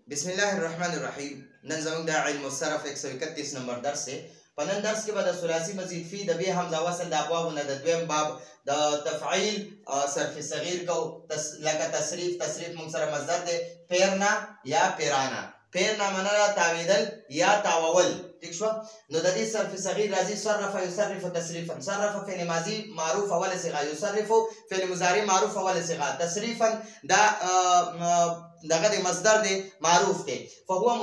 बिस्मिल्लाहिर्रहमानिर्रहीम। नन ज़मून दा इल्म सर्फ 131 नंबर दर्स से पनन दर्स के बाद सुलासी मजीद फी दबे हमजा वसल दा अबवाब न द्वम बाब द तफईल सर्फ सगीर को लका तसरीफ मुंसर मजदर दे पेरना या पेराना। पेरना मना तावीदल या तावल ठीक शो। नो ददी सर्फ सगीर राजी सरफ युसरफ तसरीफन। सरफ फिल माजी मारूफ अवल सिगा, युसरफ फिल मुजारी मारूफ अवल सिगा, तसरीफन दा दगद मजदर दे मारूफ दे। फहुवा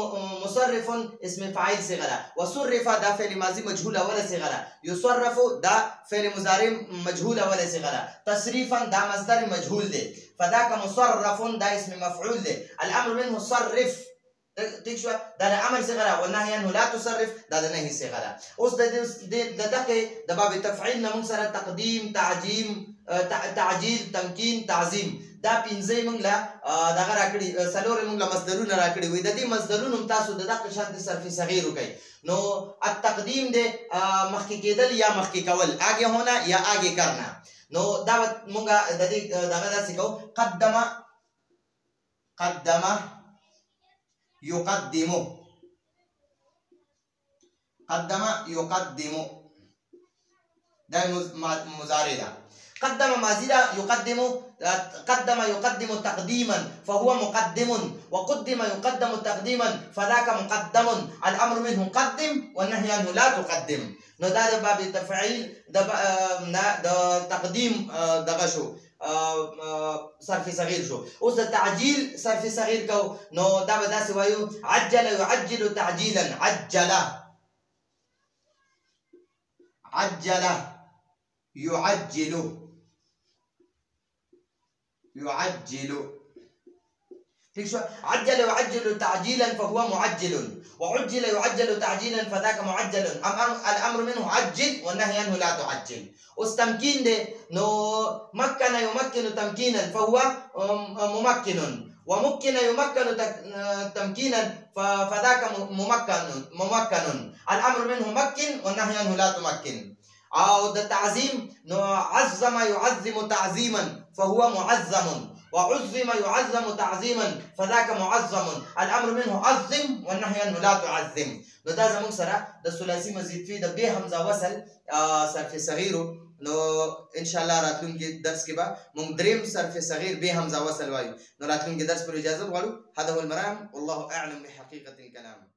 मुसर्रिफुन इसमें फाइल से गला, वसुर्रिफा दा फिल माजी मजहूल अवल से गला, युसर्रफु दा फिल मुजारी मजहूल अवल से गला, तसरीफन दा मजदर मजहूल दे। फदा का मुसर्रफुन दा इसमें मफऊल दे। अल अम्र मिनहु सर्रिफ ठीक शो, दा अमर से गला, वनही अन्हु ला तुसर्रिफ दा नहीं से गला। उस दके दबाब तफईल नमुन सर तकदीम ताजील तमकीन ताजीम दा पिंजे मंगला दगा राकड़ी सलोर मंगला मजदरू न राकड़ी हुई ददी मजदरू मुमतासु ददा कशात सर्फ सगीर कई। नो तकदीम दे मखकी केदल या मखकी कवल, आगे होना या आगे करना। नो दावत मुंगा ददी दगा दा सिको कद्दमा कद्दमा युकद्दिमु, कद्दमा युकद्दिमु दा मुजारी दा। قدم مازيدا يقدم، قدم يقدم تقديما فهو مقدم، وقدم يقدم تقديما فذاك مقدم. الامر منه قدم والنهي عنه لا تقدم. نو دا باب التفعيل دا تقديم دغشو صرف صغير شو. اوس تعجيل صرف صغير کو نو دا بدا سوایو عجل يعجل تعجيلا، عجل عجل يعجل يعجل ठीक शो। عجل يعجل تعجيلا فهو معجل، وعجل يعجل تعجيلا فذاك معجل. الامر منه عجل والنهي عنه لا تعجل. उस तमकीन दे नो मक्कन युमक्किनु तमकीनन فهو ممكن، ومكن يمكن تمكينا فذاك ممكن. الامر منه مكن والنهي عنه لا تمكن. او التعظيم نو عظم يعظم تعظيما فهو معظم، وعظم يعظم تعظيما فذاك معظم. الامر منه عظم والنهي عنه لا تعظم. نو دا زمون سره د ثلاثي مزید فی د به حمزه وصل صرف صغیر. نو ان شاء الله راتلون کې درس کې با مونږ دریم صرف صغیر به حمزه وصل وایو. نو راتلون کې درس پر اجازه غواړو. هذا هو المرام والله اعلم بحقيقه الكلام.